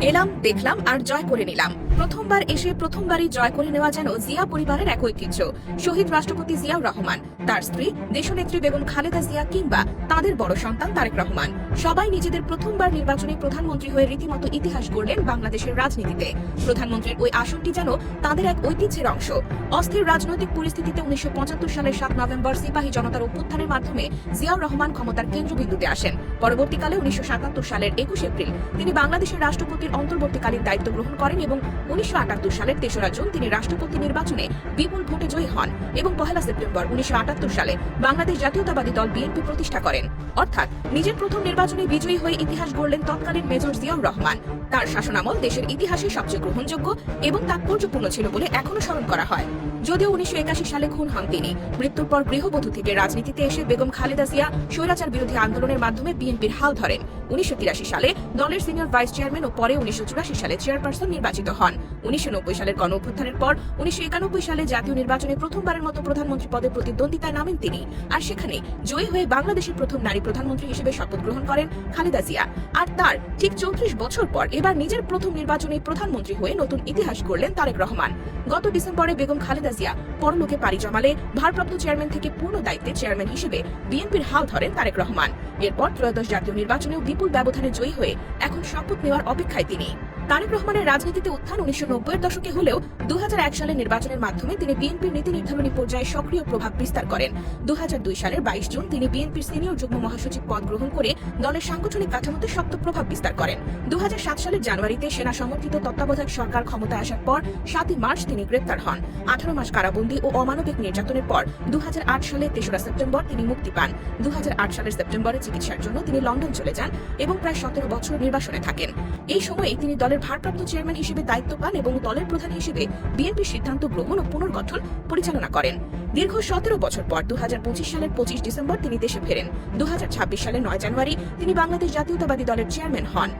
এলাম, দেখলাম আর জয় করে নিলাম। প্রথমবার এসে প্রথমবারই জয় করে নেওয়া যেন জিয়া পরিবারের এক ঐতিহ্য। শহীদ রাষ্ট্রপতি জিয়াউর রহমান, তার স্ত্রী দেশনেত্রী বেগম খালেদা জিয়া কিংবা তাদের বড় সন্তান তারেক রহমান সবাই নিজেদের প্রথমবার নির্বাচনে প্রধানমন্ত্রী হয়ে রীতিমতো ইতিহাস গড়লেন বাংলাদেশের রাজনীতিতে। প্রধানমন্ত্রীর ওই আসনটি যেন তাদের এক ঐতিহ্যের অংশ। অস্থির রাজনৈতিক পরিস্থিতিতে 1975 সালের 7 নভেম্বর সিপাহী জনতার অভ্যুত্থানের মাধ্যমে জিয়াউর রহমান ক্ষমতার কেন্দ্রবিন্দুতে আসেন। পরবর্তীকালে 1977 সালের 21 এপ্রিল তিনি বাংলাদেশের রাষ্ট্রপতির অন্তর্বর্তীকালীন দায়িত্ব গ্রহণ করেন এবং 1978 সালের 3রা জুন তিনি রাষ্ট্রপতি নির্বাচনে বিপুল ভোটে জয়ী হন এবং 1 সেপ্টেম্বর 1978 সালে বাংলাদেশ জাতীয়তাবাদী দল বিএনপি প্রতিষ্ঠা করেন। অর্থাৎ নিজের প্রথম নির্বাচনে বিজয়ী হয়ে ইতিহাস গড়লেন তৎকালীন মেজর জিয়াউর রহমান। তার শাসনামল দেশের ইতিহাসে সবচেয়ে গ্রহণযোগ্য এবং তাৎপর্যপূর্ণ ছিল বলে এখনো স্মরণ করা হয়। যদিও 1981 সালে খুন হন তিনি, মৃত্যুর পর গৃহবধূ থেকে রাজনীতিতে এসে বেগম খালেদা জিয়া স্বৈরাচার বিরোধী আন্দোলনের মাধ্যমে বিএনপির হাল ধরেন। 1983 সালে দলের সিনিয়র ভাইস চেয়ারম্যান ও পরে 1984 সালে চেয়ারপারসন নির্বাচিত হন। 1990 সালের গণঅভ্যুত্থানের পর 1991 সালে জাতীয় নির্বাচনে প্রথমবারের মতো প্রধানমন্ত্রী পদে প্রতিদ্বন্দ্বিতায় নামেন তিনি, আর সেখানে জয়ী হয়ে বাংলাদেশের প্রথম নারী প্রধানমন্ত্রী হিসেবে শপথ গ্রহণ করেন খালেদা জিয়া। আর তার ঠিক 34 বছর পর এবার নিজের প্রথম নির্বাচনে প্রধানমন্ত্রী হয়ে নতুন ইতিহাস গড়লেন তারেক রহমান। গত ডিসেম্বরে বেগম খালেদা জিয়া পরলোকে পাড়ি জমালে ভারপ্রাপ্ত চেয়ারম্যান থেকে পূর্ণ দায়িত্বে চেয়ারম্যান হিসেবে বিএনপির হাল ধরেন তারেক রহমান। এরপর ত্রয়োদশ জাতীয় নির্বাচনেও বিপুল ব্যবধানে জয়ী হয়ে এখন শপথ নেওয়ার অপেক্ষায় তিনি। তারেক রহমানের রাজনীতিতে উত্থান 1990-এর দশকে হলেও 2001 সালের নির্বাচনের মাধ্যমে তিনি বিএনপির নীতি নির্ধারণী পর্যায়ে সক্রিয় প্রভাব বিস্তার করেন। 2002 সালের 22 জুন তিনি বিএনপির সিনিয়র যুগ্ম মহাসচিব পদ গ্রহণ করে দলের সাংগঠনিক কাঠামোতে শক্ত প্রভাব বিস্তার করেন। 2007 সালের জানুয়ারিতে সেনা সমর্থিত তত্ত্বাবধায়ক সরকার ক্ষমতায় আসার পর 7 মার্চ তিনি গ্রেপ্তার হন। 18 মাস কারাবন্দী ও অমানবিক নির্যাতনের পর 2008 সালের 3রা সেপ্টেম্বর তিনি মুক্তি পান। 2008 সালের সেপ্টেম্বরে চিকিৎসার জন্য তিনি লন্ডন চলে যান এবং প্রায় 17 বছর নির্বাসনে থাকেন। এই সময়ে তিনি দলের ভারপ্রাপ্ত চেয়ারম্যান হিসেবে দায়িত্ব পান এবং দলের প্রধান হিসেবে বিএনপির সিদ্ধান্ত গ্রহণ ও পুনর্গঠন পরিচালনা করেন। দীর্ঘ 17 বছর পর 2025 সালের 25 ডিসেম্বর তিনি দেশে ফেরেন। 2026 সালের 9 জানুয়ারি তিনি বাংলাদেশ জাতীয়তাবাদী দলের চেয়ারম্যান হন।